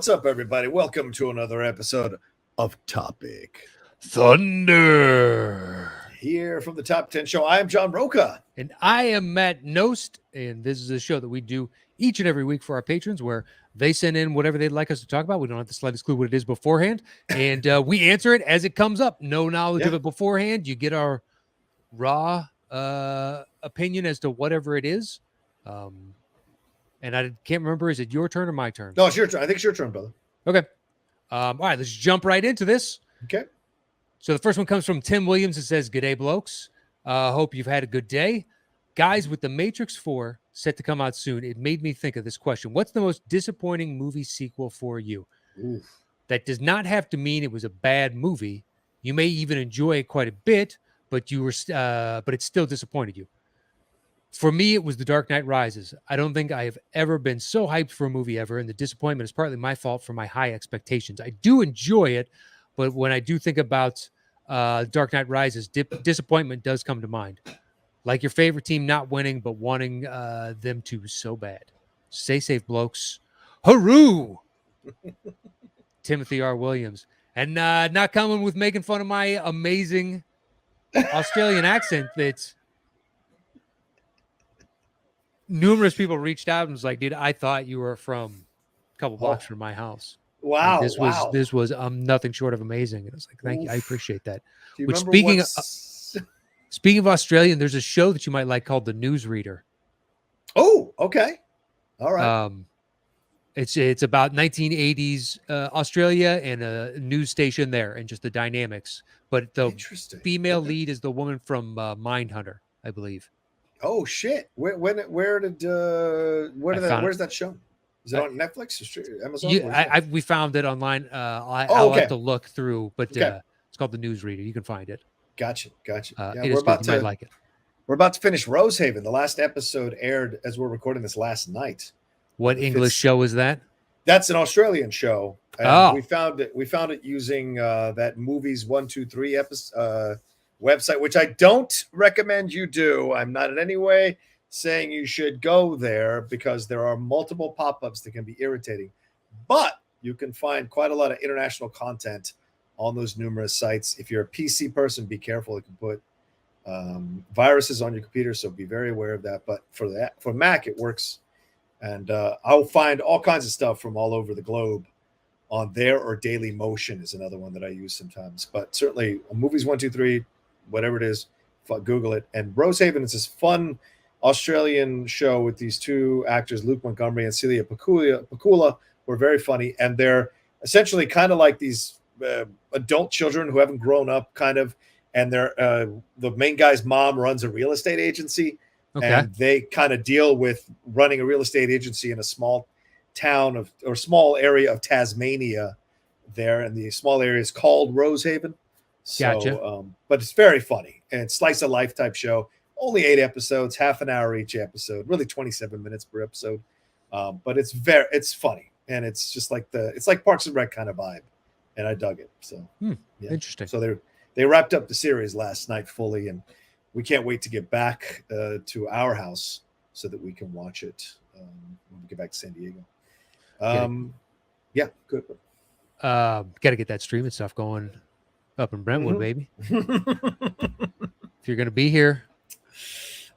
What's up, everybody? Welcome to another episode of Topic Thunder. Here from the Top 10 Show. I am John Roca. And I am Matt Nost, and this is a show that we do each and every week for our patrons where they send in whatever they'd like us to talk about. We don't have the slightest clue what it is beforehand, and we answer it as it comes up. No knowledge of it beforehand. You get our raw opinion as to whatever it is. And I can't remember, is it your turn or my turn? No, it's your turn. I think it's your turn, brother. Okay. All right, let's jump right into this. Okay. So the first one comes from Tim Williams. It says, "Good day, blokes. Hope you've had a good day. Guys, with The Matrix 4 set to come out soon, it made me think of this question. What's the most disappointing movie sequel for you?" Oof. That does not have to mean it was a bad movie. You may even enjoy it quite a bit, but it still disappointed you. For me, it was The Dark Knight Rises. I don't think I have ever been so hyped for a movie ever, and the disappointment is partly my fault for my high expectations. I do enjoy it, but when I do think about Dark Knight Rises, disappointment does come to mind. Like your favorite team not winning, but wanting them to so bad. Stay safe, blokes. Hooroo! Timothy R. Williams. And not coming with making fun of my amazing Australian accent that numerous people reached out and was like, dude, I thought you were from a couple blocks from my house. Wow. Like, this was nothing short of amazing. And I was like, thank you. I appreciate that. Do you Which remember speaking of Australian, there's a show that you might like called The Newsreader. Oh, okay. All right. It's about 1980s Australia and a news station there and just the dynamics. But the female lead is the woman from Mindhunter, I believe. Oh shit! Where's that show? Is it on Netflix or Amazon? We found it online. I'll have to look through, but it's called The Newsreader. You can find it. Gotcha. You might like it. We're about to finish Rosehaven. The last episode aired as we're recording this last night. What English show is that? That's an Australian show. We found it using that Movies 123 episode website, which I don't recommend you do. I'm not in any way saying you should go there because there are multiple pop-ups that can be irritating, but you can find quite a lot of international content on those numerous sites. If you're a PC person, be careful. It can put viruses on your computer, so be very aware of that. But for Mac, it works. And I'll find all kinds of stuff from all over the globe on there, or Daily Motion is another one that I use sometimes. But certainly Movies 123, whatever it is, Google it. And Rosehaven is this fun Australian show with these two actors, Luke Montgomery and Celia Pakula, who are very funny. And they're essentially kind of like these adult children who haven't grown up, kind of. And they're the main guy's mom runs a real estate agency. Okay. And they kind of deal with running a real estate agency in a small town or small area of Tasmania there. And the small area is called Rosehaven. So, gotcha. But it's very funny and slice of life type show. Only 8 episodes, half an hour each episode, really 27 minutes per episode. But it's funny. And it's just like it's like Parks and Rec kind of vibe. And I dug it. So Interesting. So they wrapped up the series last night fully, and we can't wait to get back to our house so that we can watch it when we get back to San Diego. Yeah, good. Got to get that streaming stuff going up in Brentwood, baby. If you're going to be here.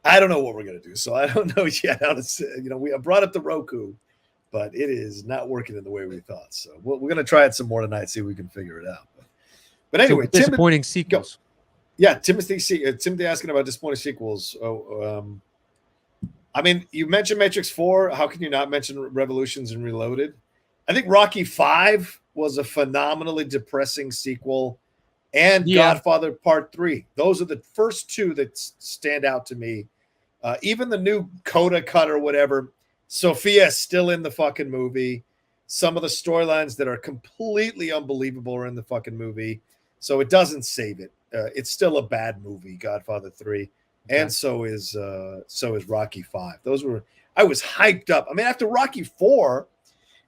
I don't know what we're going to do, so I don't know yet how to, we brought up the Roku, but it is not working in the way we thought. So we're going to try it some more tonight, see if we can figure it out. But anyway, so disappointing sequels. Yeah, Timothy asking about disappointing sequels. I mean, you mentioned Matrix 4. How can you not mention Revolutions and Reloaded? I think Rocky 5 was a phenomenally depressing sequel, and Godfather Part 3. Those are the first two that stand out to me. Even the new Coda cut or whatever, Sophia is still in the fucking movie. Some of the storylines that are completely unbelievable are in the fucking movie. So it doesn't save it. It's still a bad movie, Godfather 3. Okay. And so is Rocky 5. I was hyped up. I mean, after Rocky 4,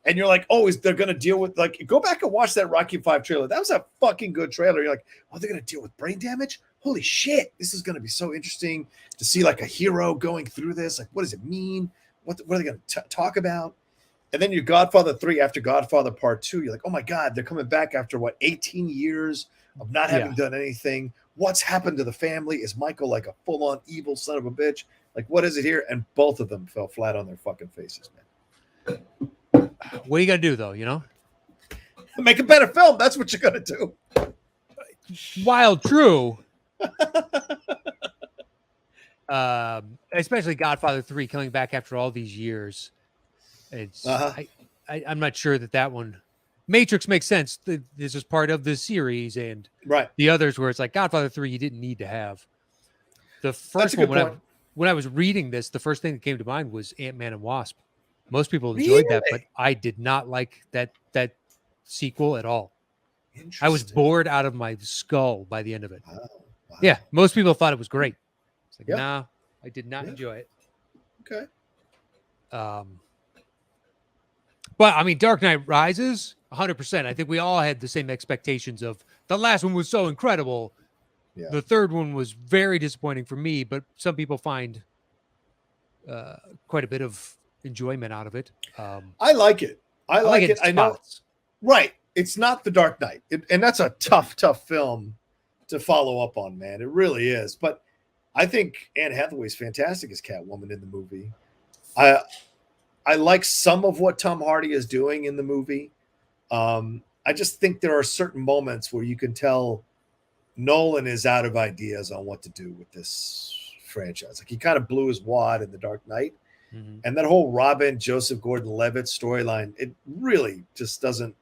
and you're like, they're going to deal with, like, go back and watch that Rocky 5 trailer. That was a fucking good trailer. You're like, they're going to deal with brain damage? Holy shit. This is going to be so interesting to see, like, a hero going through this. Like, what does it mean? What are they going to talk about? And then your Godfather 3 after Godfather Part 2, you're like, oh my God, they're coming back after what, 18 years of not having done anything. What's happened to the family? Is Michael like a full-on evil son of a bitch? Like, what is it here? And both of them fell flat on their fucking faces, man. What are you gonna do though, you know? Make a better film. That's what you're gonna do. While true. Especially Godfather 3 coming back after all these years. It's I'm not sure that one. Matrix makes sense. This is part of the series, and the others where it's like Godfather 3 you didn't need to have. The first one when I was reading this, the first thing that came to mind was Ant-Man and Wasp. Most people enjoyed that, but I did not like that sequel at all. I was bored out of my skull by the end of it. Wow. Yeah, most people thought it was great. It's like, nah, I did not enjoy it. Okay. But I mean, Dark Knight Rises, 100%. I think we all had the same expectations of the last one was so incredible. Yeah. The third one was very disappointing for me, but some people find quite a bit of enjoyment out of it. I like it. I like it. I know. Right. It's not The Dark Knight. And that's a tough film to follow up on, man. It really is. But I think Anne Hathaway's fantastic as Catwoman in the movie. I like some of what Tom Hardy is doing in the movie. I just think there are certain moments where you can tell Nolan is out of ideas on what to do with this franchise. Like he kind of blew his wad in The Dark Knight. Mm-hmm. And that whole Robin, Joseph Gordon-Levitt storyline, it really just doesn't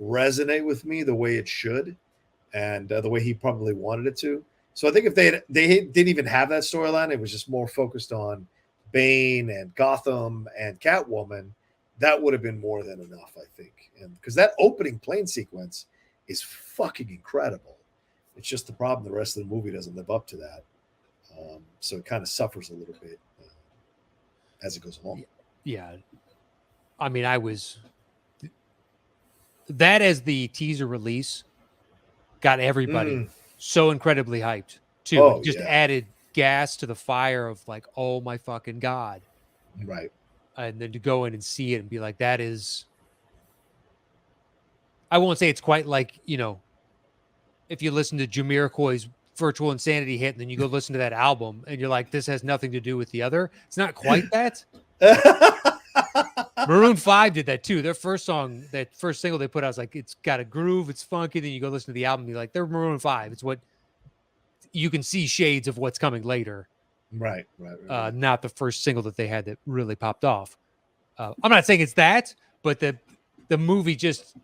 resonate with me the way it should and the way he probably wanted it to. So I think if they didn't even have that storyline, it was just more focused on Bane and Gotham and Catwoman, that would have been more than enough, I think. And because that opening plane sequence is fucking incredible. It's just the problem the rest of the movie doesn't live up to that. So it kind of suffers a little bit as it goes along. Yeah. I mean, that as the teaser release got everybody so incredibly hyped too. Oh, it just added gas to the fire of like, oh my fucking God. Right. And then to go in and see it and be like, that is, I won't say it's quite like, you know, if you listen to Jamiroquai's Virtual Insanity hit and then you go listen to that album and you're like, this has nothing to do with the other. It's not quite that. Maroon 5 did that too. Their first song, that first single they put out, was like, it's got a groove, it's funky. Then you go listen to the album and you're like, they're Maroon 5. It's what you can see shades of what's coming later. Right. Not the first single that they had that really popped off. I'm not saying it's that, but the movie just,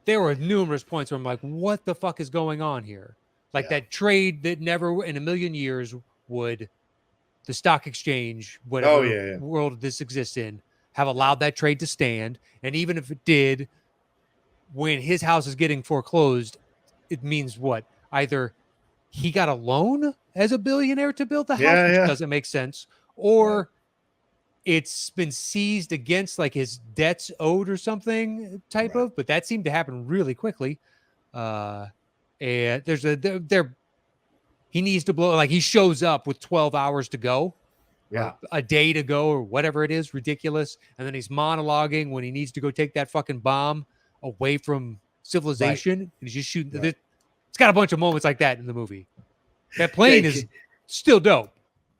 there were numerous points where I'm like, what the fuck is going on here? Like that trade that never in a million years would the stock exchange, whatever world this exists in, have allowed that trade to stand. And even if it did, when his house is getting foreclosed, it means what? Either he got a loan as a billionaire to build the house, which doesn't make sense, or it's been seized against like his debts owed or something type of, but that seemed to happen really quickly. And there's he needs to blow, like he shows up with 12 hours to go, a day to go or whatever it is, ridiculous. And then he's monologuing when he needs to go take that fucking bomb away from civilization. And he's just shooting. It's got a bunch of moments like that in the movie. That plane is still dope.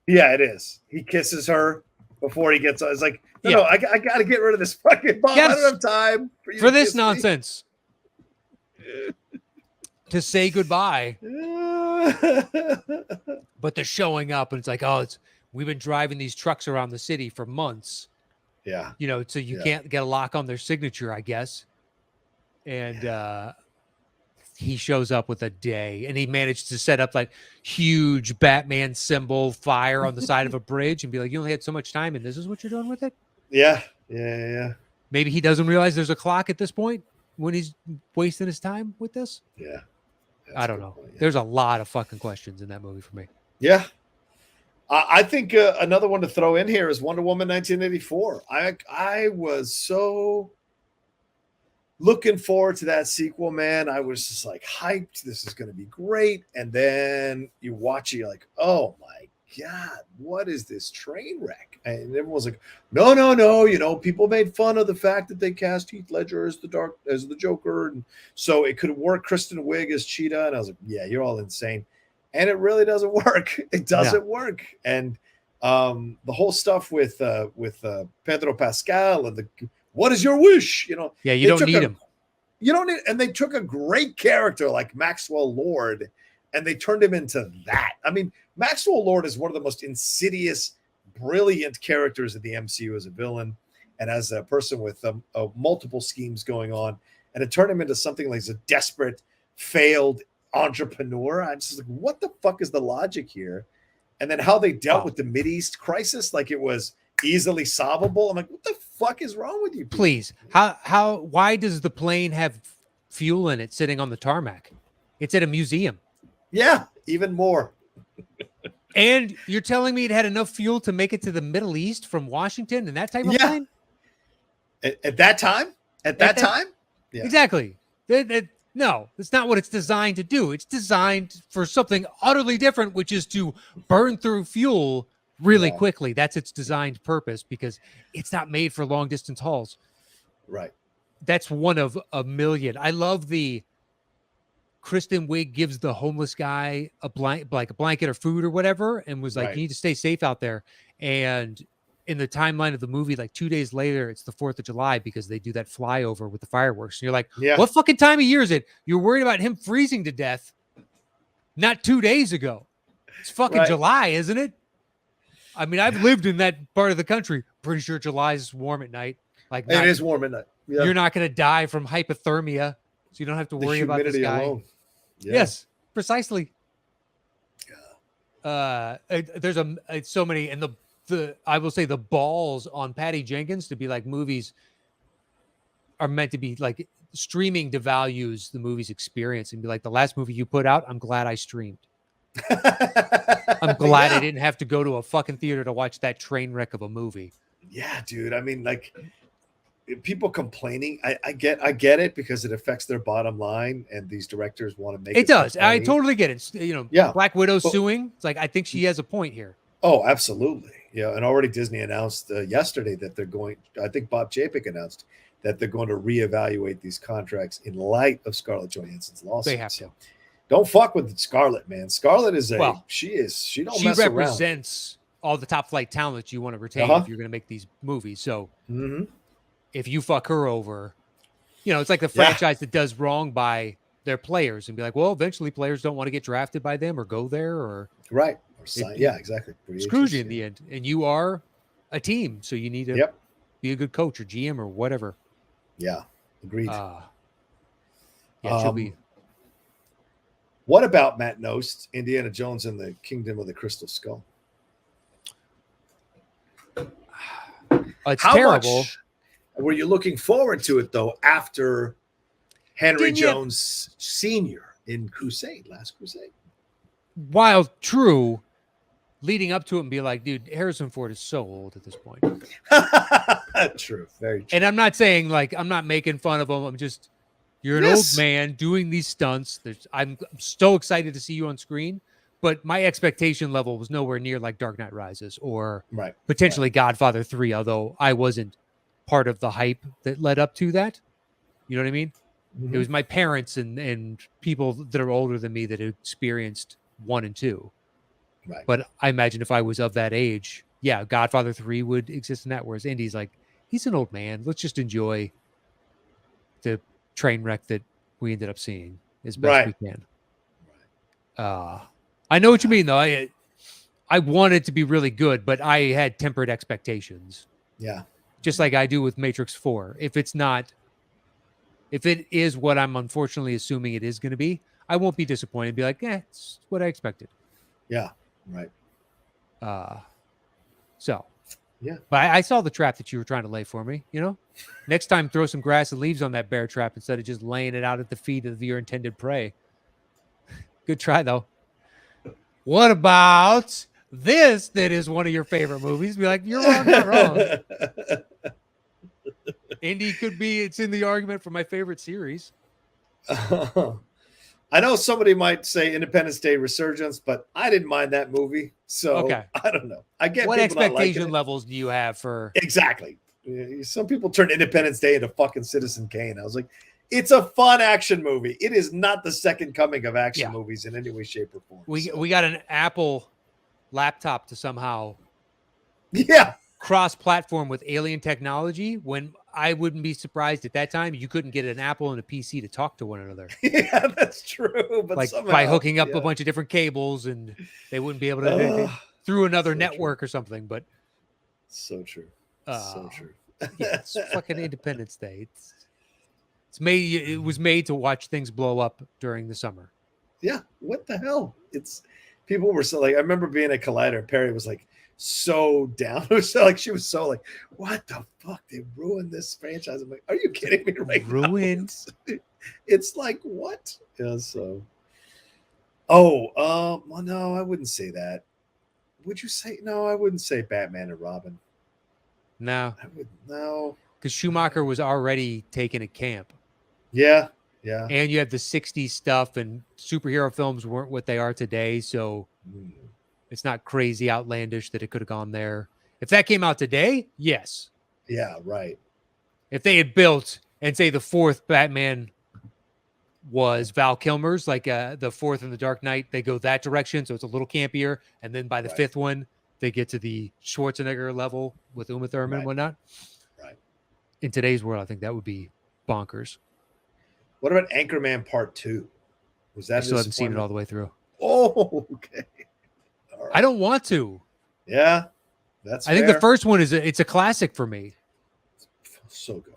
Yeah, it is. He kisses her before he gets on. It's like, no, I got to get rid of this fucking bomb. I don't have time for this nonsense. To say goodbye. But they're showing up and it's like, we've been driving these trucks around the city for months. Yeah. You know, so you can't get a lock on their signature, I guess. And he shows up with a day and he managed to set up like huge Batman symbol fire on the side of a bridge and be like, you only had so much time and this is what you're doing with it? Yeah. Maybe he doesn't realize there's a clock at this point when he's wasting his time with this. Yeah. I don't know. Point, There's a lot of fucking questions in that movie for me. Yeah. I think another one to throw in here is Wonder Woman 1984. I was so looking forward to that sequel, man. I was just like hyped. This is going to be great. And then you watch it, you're like, oh my God, what is this train wreck? And everyone was like, no. People made fun of the fact that they cast Heath Ledger as the Joker, and so it could work Kristen Wiig as Cheetah. And I was like, yeah, you're all insane, and it really doesn't work. It doesn't work. And the whole stuff with Pedro Pascal and the what is your wish? Yeah, you don't need him. You don't need, and they took a great character like Maxwell Lord, and they turned him into that. I mean, Maxwell Lord is one of the most insidious, brilliant characters in the MCU as a villain and as a person with multiple schemes going on. And it turned him into something like a desperate, failed entrepreneur. I'm just like, what the fuck is the logic here? And then how they dealt with the Mideast crisis, like it was easily solvable. I'm like, what the fuck is wrong with you people? Please, why does the plane have fuel in it sitting on the tarmac? It's at a museum. Yeah, even more. And you're telling me it had enough fuel to make it to the Middle East from Washington and that type of plane? At that time? At that time? Yeah. Exactly. No, that's not what it's designed to do. It's designed for something utterly different, which is to burn through fuel really quickly. That's its designed purpose because it's not made for long distance hauls. Right. That's one of a million. I love the Kristen Wiig gives the homeless guy a blanket or food or whatever, and was like, you need to stay safe out there. And in the timeline of the movie, like 2 days later, it's the 4th of July because they do that flyover with the fireworks. And you're like, what fucking time of year is it? You're worried about him freezing to death not 2 days ago. It's fucking July, isn't it? I mean, I've lived in that part of the country. Pretty sure July is warm at night. Like it is warm at night. Yeah. You're not going to die from hypothermia, so you don't have to worry about this guy. Alone. Yeah. Yes, precisely. Yeah. There's so many, and the I will say the balls on Patty Jenkins to be like, movies are meant to be like, streaming devalues the movie's experience and be like, the last movie you put out, I'm glad I streamed. I'm glad I didn't have to go to a fucking theater to watch that train wreck of a movie. Yeah, dude. I mean, like, people complaining, I get it because it affects their bottom line, and these directors want to make it. It does. I totally get it. Black Widow suing. It's like, I think she has a point here. Oh, absolutely. Yeah, and already Disney announced yesterday that they're going. I think Bob Chapek announced that they're going to reevaluate these contracts in light of Scarlett Johansson's lawsuit. They have to. Don't fuck with Scarlett, man. Scarlett is she represents all the top flight talent you want to retain if you're going to make these movies. So if you fuck her over, it's like the franchise that does wrong by their players and be like, well, eventually players don't want to get drafted by them or go there or exactly. Screws you in the end, and you are a team, so you need to be a good coach or GM or whatever. Yeah, agreed. She'll be. What about Matt Nost, Indiana Jones and the Kingdom of the Crystal Skull? It's terrible. Much were you looking forward to it, though, after Henry Jones Sr. in Last Crusade? While true, leading up to it and be like, dude, Harrison Ford is so old at this point. True, very true. And I'm not saying, like, I'm not making fun of him. I'm just... You're an old man doing these stunts. I'm so excited to see you on screen, but my expectation level was nowhere near like Dark Knight Rises or potentially Godfather 3, although I wasn't part of the hype that led up to that. You know what I mean? Mm-hmm. It was my parents and people that are older than me that had experienced 1 and 2. Right. But I imagine if I was of that age, Godfather 3 would exist in that, whereas Indy's like, he's an old man. Let's just enjoy the train wreck that we ended up seeing as best we can. I know what you mean, though. I want it to be really good, but I had tempered expectations. Yeah. Just like I do with Matrix 4. If it is what I'm unfortunately assuming it is going to be, I won't be disappointed. Be like, it's what I expected. Yeah. Right. So. Yeah, but I saw the trap that you were trying to lay for me. Next time, throw some grass and leaves on that bear trap instead of just laying it out at the feet of your intended prey. Good try, though. What about this? That is one of your favorite movies. Be like, you're wrong, not wrong. Indy could be. It's in the argument for my favorite series. I know somebody might say Independence Day Resurgence, but I didn't mind that movie. So Okay. I don't know. I get what people not liking expectation it. levels do you have for Exactly. Some people turn Independence Day into fucking Citizen Kane. I was like, it's a fun action movie. It is not the second coming of action movies in any way, shape, or form. We got an Apple laptop to somehow cross-platform with alien technology, when I wouldn't be surprised at that time you couldn't get an Apple and a PC to talk to one another. Yeah, that's true. But like somehow, by hooking up a bunch of different cables, and they wouldn't be able to through another network or something. But so true. So true. Yeah, it's fucking Independence Day. It's made. It was made to watch things blow up during the summer. Yeah. What the hell? It's people were so like, I remember being at Collider and Perry was like so down. It was like, she was so like, what the fuck? They ruined this franchise. I'm like, are you kidding me right Ruined? now? It's like, what? Yeah, so. Well, no, I wouldn't say that. Would you say no? I wouldn't say Batman and Robin. No. I would no. Because Schumacher was already taken at camp. Yeah. Yeah. And you have the 60s stuff, and superhero films weren't what they are today. So it's not crazy outlandish that it could have gone there. If that came out today, yes. Yeah, right. If they had built, and say the fourth Batman was Val Kilmer's, like the fourth in the Dark Knight, they go that direction. So it's a little campier. And then by the fifth one, they get to the Schwarzenegger level with Uma Thurman and whatnot. Right. In today's world, I think that would be bonkers. What about Anchorman Part 2? Was that? I still haven't seen it all the way through. Oh, okay. Right. I don't want to. Yeah, that's. I think the first one it's a classic for me. So good.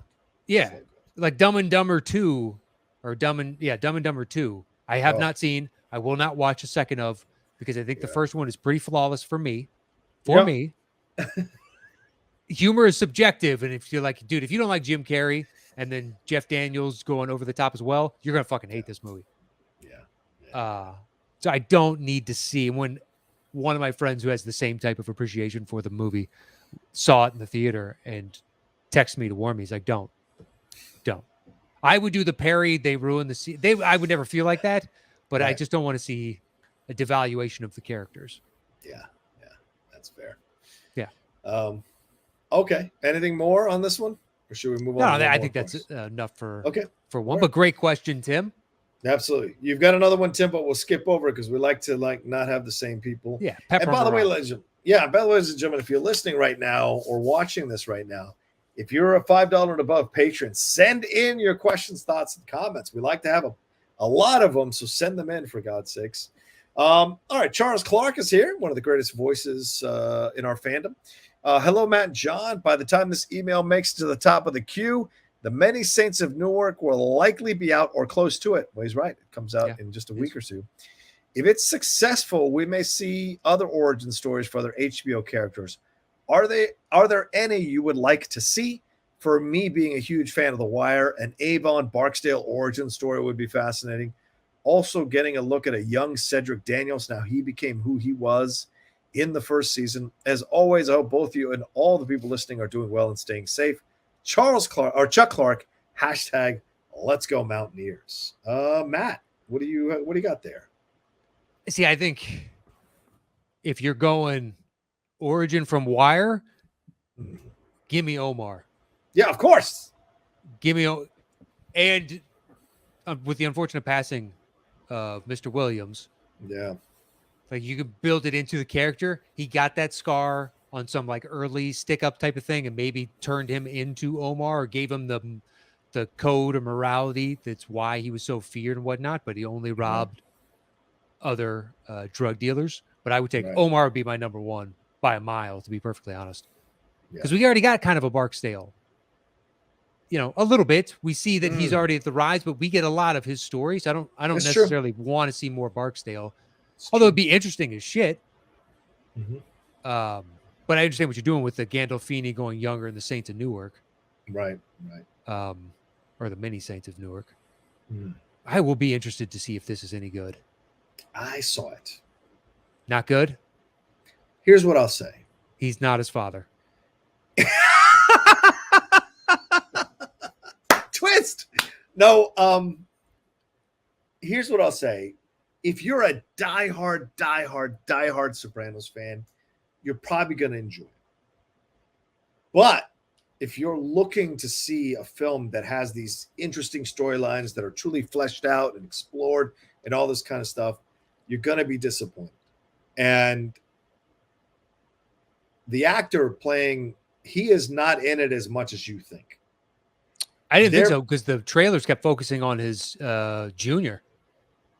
Yeah, so good. Like Dumb and Dumber 2, or Dumb and Dumber 2. I have not seen. I will not watch a second of, because I think the first one is pretty flawless for me. Me. Humor is subjective, and if you're like, dude, if you don't like Jim Carrey and then Jeff Daniels going over the top as well, you're gonna fucking hate this movie. Yeah. So I don't need to see. When one of my friends who has the same type of appreciation for the movie saw it in the theater and texted me to warn me, he's like, don't. I would do the Perry, they ruined the scene. I would never feel like that, but I just don't want to see a devaluation of the characters. Yeah, that's fair. Yeah. Okay. Anything more on this one, or should we move on? No, I think that's enough for one. Right. But great question, Tim. Absolutely. You've got another one, Tim, but we'll skip over it because we like to not have the same people. Yeah. And by the way, ladies and gentlemen, if you're listening right now or watching this right now, if you're a $5 and above patron, send in your questions, thoughts, and comments. We like to have a lot of them, so send them in, for God's sakes. All right, Charles Clark is here, one of the greatest voices in our fandom. Hello, Matt and John. By the time this email makes it to the top of the queue, the Many Saints of Newark will likely be out or close to it. Well, he's right. It comes out in just a week or two. If it's successful, we may see other origin stories for other HBO characters. Are there any you would like to see? For me, being a huge fan of The Wire, an Avon Barksdale origin story would be fascinating. Also, getting a look at a young Cedric Daniels, now he became who he was in the first season. As always, I hope both of you and all the people listening are doing well and staying safe. Chuck Clark, hashtag Let's Go Mountaineers. Matt, what do you got there? See, I think if you're going origin from Wire, give me Omar. Yeah, of course. Give me and with the unfortunate passing of Mr. Williams. Yeah. Like, you could build it into the character. He got that scar on some like early stick up type of thing, and maybe turned him into Omar, or gave him the code of morality. That's why he was so feared and whatnot. But he only robbed other drug dealers. But I would take Omar would be my number one by a mile, to be perfectly honest, because we already got kind of a Barksdale. A little bit. We see that he's already at the rise, but we get a lot of his stories. I don't That's necessarily want to see more Barksdale, although it'd be interesting as shit. But I understand what you're doing with the Gandolfini going younger and the Saints of Newark. Right. Or the Many Saints of Newark. I will be interested to see if this is any good. I saw it. Not good? Here's what I'll say. He's not his father. Twist. No, here's what I'll say. If you're a diehard Sopranos fan, you're probably going to enjoy it. But if you're looking to see a film that has these interesting storylines that are truly fleshed out and explored and all this kind of stuff, you're going to be disappointed. And the actor playing, he is not in it as much as you think. I didn't think so, because the trailers kept focusing on his Junior.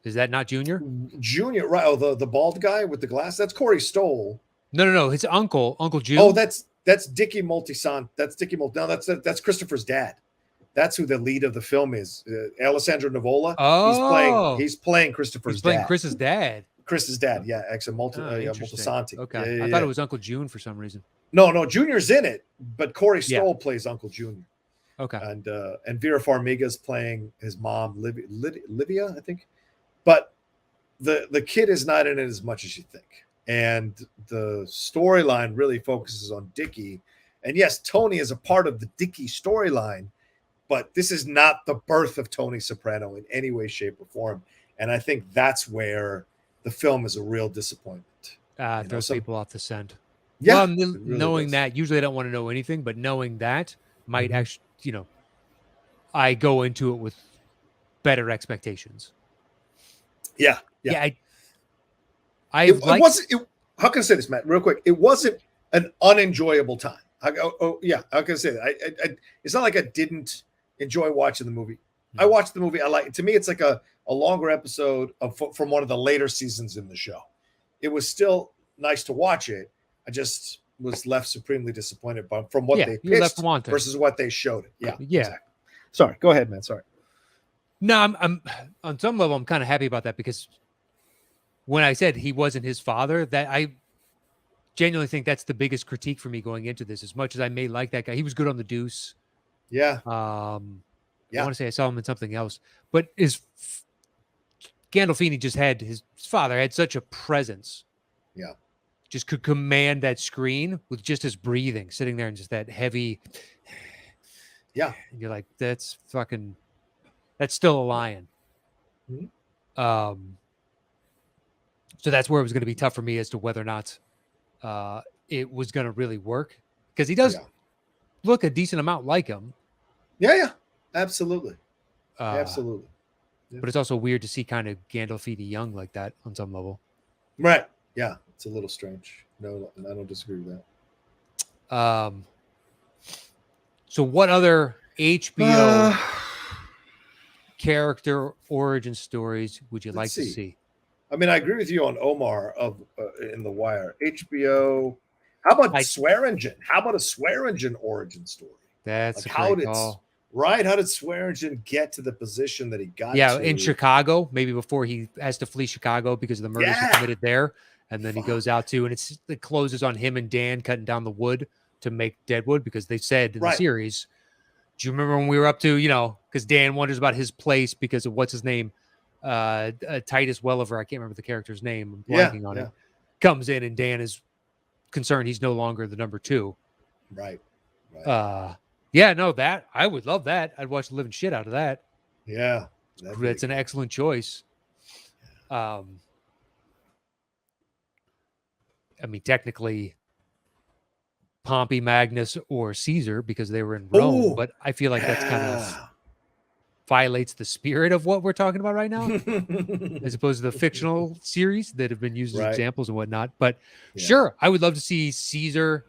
Is that not Junior? Junior, right? Oh, the bald guy with the glass. That's Corey Stoll. No. His uncle, Uncle June. Oh, that's Dickie Moltisanti. That's Dickie Moltisanti. No, that's Christopher's dad. That's who the lead of the film is. Alessandro Nivola. Oh, he's playing Christopher's he's playing dad. Chris's dad. Chris's dad, yeah, Moltisanti. Okay, yeah, I thought it was Uncle June for some reason. No, Junior's in it, but Corey Stoll plays Uncle Junior. Okay, and Vera Farmiga's playing his mom, Livia, I think. But the kid is not in it as much as you think, and the storyline really focuses on Dickie. And yes, Tony is a part of the Dickie storyline, but this is not the birth of Tony Soprano in any way, shape, or form. And I think that's where the film is a real disappointment. Throws people off the scent. Yeah, well, knowing that, usually I don't want to know anything, but knowing that might actually, I go into it with better expectations. Yeah. How can I say this, Matt, real quick? It wasn't an unenjoyable time. How can I say that? It's not like I didn't enjoy watching the movie. I watched the movie. To me, it's like a longer episode from one of the later seasons in the show. It was still nice to watch it. I just was left supremely disappointed from what they pitched versus what they showed it. Yeah. Exactly. Sorry, go ahead, man. Sorry. No, I'm on some level, I'm kind of happy about that, because when I said he wasn't his father, that I genuinely think that's the biggest critique for me going into this. As much as I may like that guy, he was good on The Deuce. Yeah. I want to say I saw him in something else, but Gandolfini just had his father had such a presence. Yeah. Just could command that screen with just his breathing, sitting there and just that heavy. Yeah. And you're like, that's still a lion. Mm-hmm. So that's where it was going to be tough for me as to whether or not it was going to really work, because he does look a decent amount like him. Yeah. Absolutely. Absolutely. Yeah. But it's also weird to see kind of Gandolfini young like that on some level. Right. Yeah. It's a little strange. No, I don't disagree with that. So what other HBO character origin stories would you like to see? I mean, I agree with you on Omar in The Wire. HBO. How about Swearingen? How about a Swearingen origin story? That's like a great call. Right? How did Swearingen get to the position that he got? Yeah, in Chicago, maybe before he has to flee Chicago because of the murders he committed there, and then he goes out to, and it closes on him and Dan cutting down the wood to make Deadwood, because they said in the series, do you remember when we were up to, because Dan wonders about his place because of what's his name, Titus Welliver, I can't remember the character's name, I'm blanking on it, comes in, and Dan is concerned he's no longer the number 2. Right. That I would love that. I'd watch the living shit out of that. Yeah, that's an excellent choice. I mean, technically Pompey, Magnus, or Caesar, because they were in Rome, but I feel like that's kind of violates the spirit of what we're talking about right now, as opposed to the fictional series that have been used as examples and whatnot. But sure, I would love to see Caesar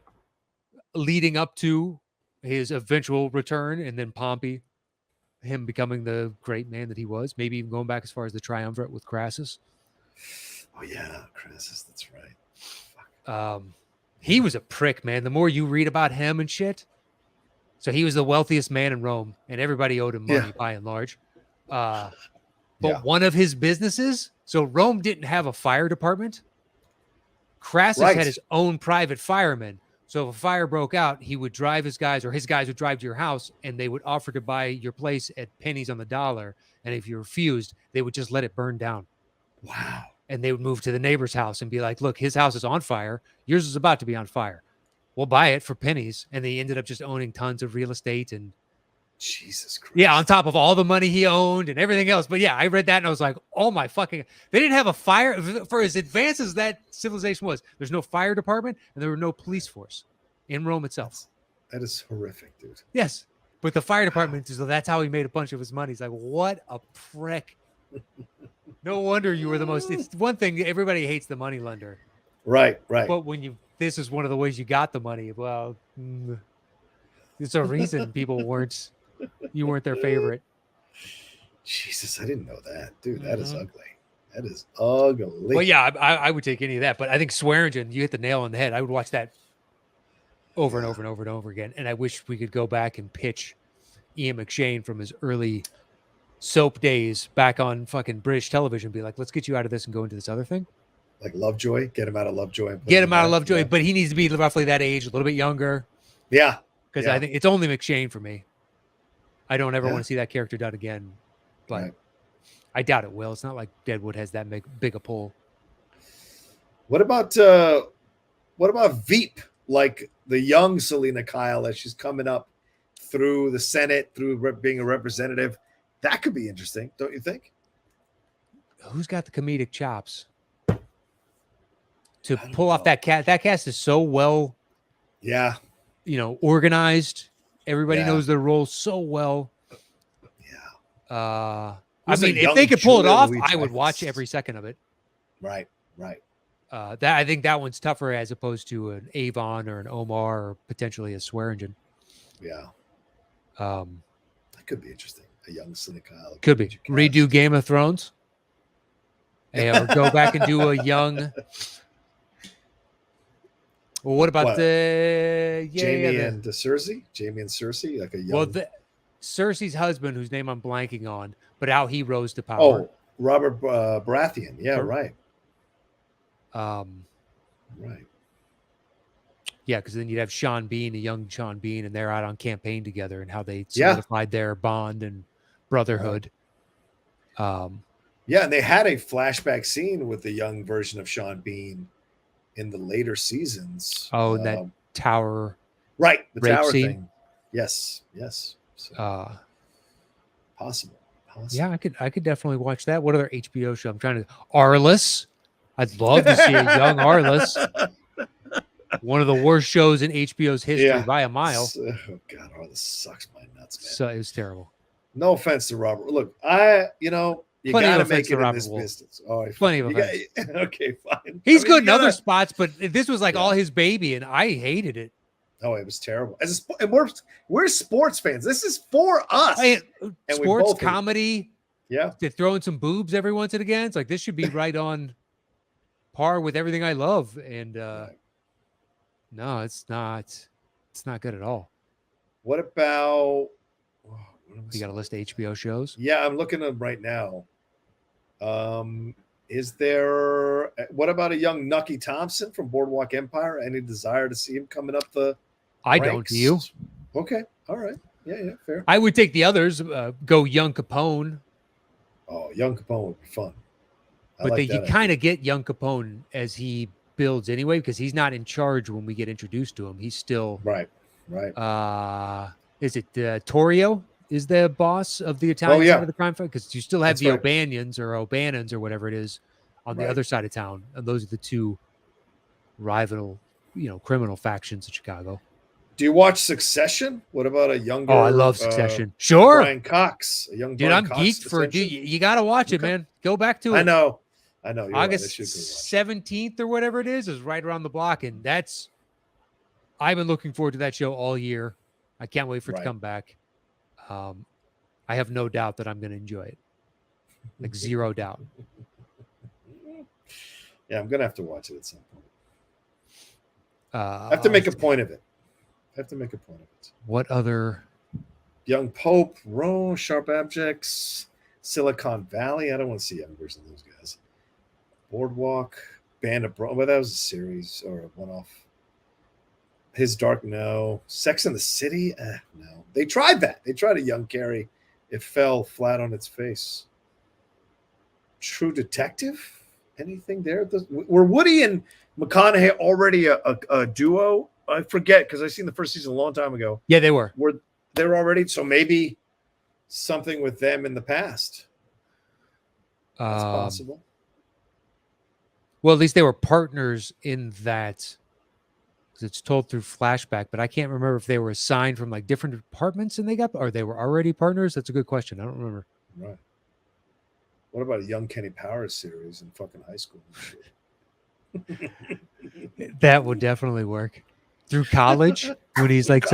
leading up to his eventual return, and then Pompey, him becoming the great man that he was, maybe even going back as far as the triumvirate with Crassus. Oh yeah, Crassus, that's right. He was a prick, man. The more you read about him and shit. So he was the wealthiest man in Rome, and everybody owed him money by and large. But one of his businesses, so Rome didn't have a fire department. Crassus had his own private firemen. So if a fire broke out, he would drive his guys, or his guys would drive to your house, and they would offer to buy your place at pennies on the dollar. And if you refused, they would just let it burn down. Wow. And they would move to the neighbor's house and be like, look, his house is on fire. Yours is about to be on fire. We'll buy it for pennies. And they ended up just owning tons of real estate. And Jesus Christ. Yeah, on top of all the money he owned and everything else. But yeah, I read that and I was like, oh my fucking... They didn't have a fire... For as advanced as that civilization was, there's no fire department and there were no police force in Rome itself. That is horrific, dude. Yes. But the fire department, so that's how he made a bunch of his money. He's like, what a prick. No wonder you were the most... It's one thing, everybody hates the money lender. Right. But when this is one of the ways you got the money, well, there's a reason you weren't their favorite. Jesus, I didn't know that. Dude, that is ugly. That is ugly. Well, yeah, I would take any of that. But I think Swearingen, you hit the nail on the head. I would watch that over and over and over and over again. And I wish we could go back and pitch Ian McShane from his early soap days back on fucking British television. Be like, let's get you out of this and go into this other thing. Like Lovejoy, get him out of Lovejoy. Get him out of Lovejoy, yeah. But he needs to be roughly that age, a little bit younger. Yeah. Because I think it's only McShane for me. I don't ever want to see that character done again, but I doubt it will. It's not like Deadwood has that big a pull. What about Veep? Like the young Selena Kyle as she's coming up through the Senate, through being a representative. That could be interesting, don't you think? Who's got the comedic chops to pull off that cast? That cast is so well, organized. Everybody knows their role so well. Yeah. I mean, if they could pull it off, I would watch every second of it. Right. I think that one's tougher as opposed to an Avon or an Omar or potentially a Swearingen. Yeah. That could be interesting. A young Seneca. Could be. Redo Game of Thrones. Or go back and do a young... Well, what about Jamie and Cersei? Jamie and Cersei, like a young... Well, Cersei's husband, whose name I'm blanking on, but how he rose to power. Oh, Robert Baratheon. Yeah, right. Right. Yeah, because then you'd have Sean Bean, a young Sean Bean, and they're out on campaign together and how they solidified their bond and brotherhood. Right. And they had a flashback scene with the young version of Sean Bean in the later seasons. Oh, and that tower. Right, the tower scene. Thing. Yes. So, possible. Yeah, I could definitely watch that. What other HBO show? I'm trying to... Arliss. I'd love to see a young Arliss. One of the worst shows in HBO's history by a mile. Oh God, Arliss sucks my nuts, man. So it was terrible. No offense to Robert. Look, you gotta make it in this business. Oh, plenty of offense. Okay, fine. He's good in other spots, but this was like all his baby, and I hated it. Oh, it was terrible. And we're sports fans. This is for us. And sports comedy. Yeah, they're throwing some boobs every once and again. It's like this should be right on par with everything I love. And no, it's not. It's not good at all. What about? You got a list of HBO shows? Yeah, I'm looking at them right now. Is there? What about a young Nucky Thompson from Boardwalk Empire? Any desire to see him coming up the? I don't. Do you? Okay. All right. Yeah. Fair. I would take the others. Go young Capone. Oh, young Capone would be fun. But you kind of get young Capone as he builds anyway, because he's not in charge when we get introduced to him. He's still right. Is it Torrio is the boss of the Italian side of the crime fight? Because you still have O'Banions or O'Bannons or whatever it is on the other side of town, and those are the two rival, criminal factions in Chicago. Do you watch Succession? What about a younger? Oh, I love Succession. Sure, Brian Cox, a young. Dude, I'm geeked for. Dude, you got to watch it, man. Go back to it. I know. August 17th or whatever it is right around the block, and I've been looking forward to that show all year. I can't wait for it to come back. I have no doubt that I'm going to enjoy it. Like zero doubt. Yeah, I'm gonna have to watch it at some point. I have to make a point of it. What other? Young Pope, Rome, Sharp Objects, Silicon Valley. I don't want to see young versions of those guys. Boardwalk, Band of Brothers. Well, that was a series or a one-off. His Dark, no. Sex and the City, no. They tried that. They tried a young Carrie. It fell flat on its face. True Detective. Anything there? Were Woody and McConaughey already a duo? I forget because I seen the first season a long time ago. Yeah, they were. they're already, so maybe something with them in the past. That's possible. Well, at least they were partners in that, because it's told through flashback, but I can't remember if they were assigned from like different departments and or they were already partners. That's a good question. I don't remember. Right. What about a Young Kenny Powers series in fucking high school? That would definitely work. Through college, when he's like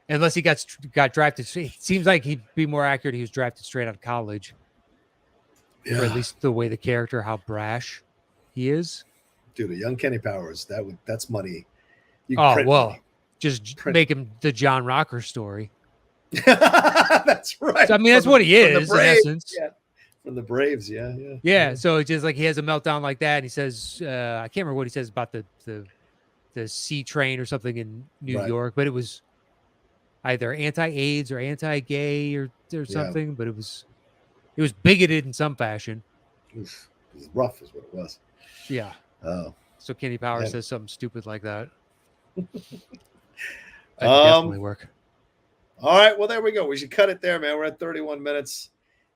unless he got drafted. It seems like he'd be more accurate. He was drafted straight out of college. Yeah. Or at least the way the character, how brash he is. Dude, a Young Kenny Powers, that's money. Just make him the John Rocker story. That's right. So, I mean, that's what he is in essence. Yeah. From the Braves, yeah. Yeah, so it's just like he has a meltdown like that. And he says, I can't remember what he says about the C train or something in New York, but it was either anti-AIDS or anti-gay or something. Yeah. But it was bigoted in some fashion. It was rough, is what it was. Yeah. Oh. So Kenny Powers says something stupid like that. That could definitely work. All right. Well, there we go. We should cut it there, man. We're at 31 minutes.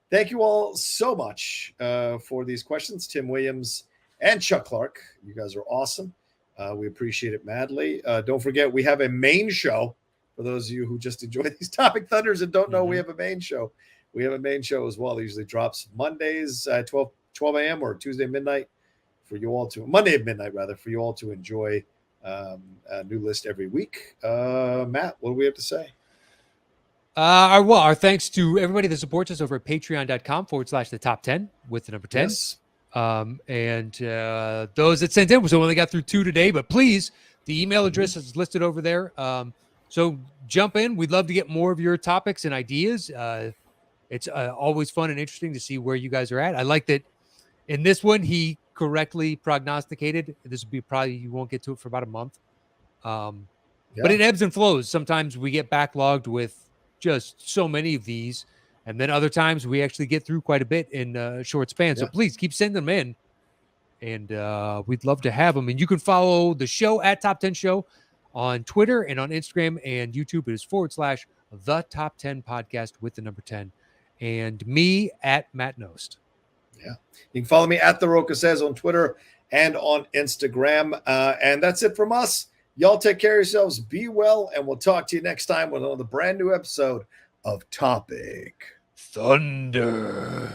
Thank you all so much for these questions, Tim Williams and Chuck Clark. You guys are awesome. We appreciate it madly. Don't forget, we have a main show. For those of you who just enjoy these Topic Thunders and don't know, we have a main show. We have a main show as well. It usually drops Mondays at 12 a.m. or Tuesday midnight for you all to Monday at midnight, rather, for you all to enjoy a new list every week. Matt, what do we have to say? Our thanks to everybody that supports us over at patreon.com/the top 10 with the number 10. Yes. And those that sent in, we only got through 2 today, but please, the email address is listed over there. So jump in. We'd love to get more of your topics and ideas. It's always fun and interesting to see where you guys are at. I like that in this one, he correctly prognosticated. This will be probably, you won't get to it for about a month. But it ebbs and flows. Sometimes we get backlogged with just so many of these, and then other times we actually get through quite a bit in a short span. So please keep sending them in, and we'd love to have them. And you can follow the show at Top 10 Show on Twitter and on Instagram and YouTube. It is /the Top 10 Podcast with the number 10, and me at Matt Nost. Yeah, you can follow me at The Roca Says on Twitter and on Instagram. And that's it from us. Y'all take care of yourselves, be well, and we'll talk to you next time with another brand new episode of Topic Thunder.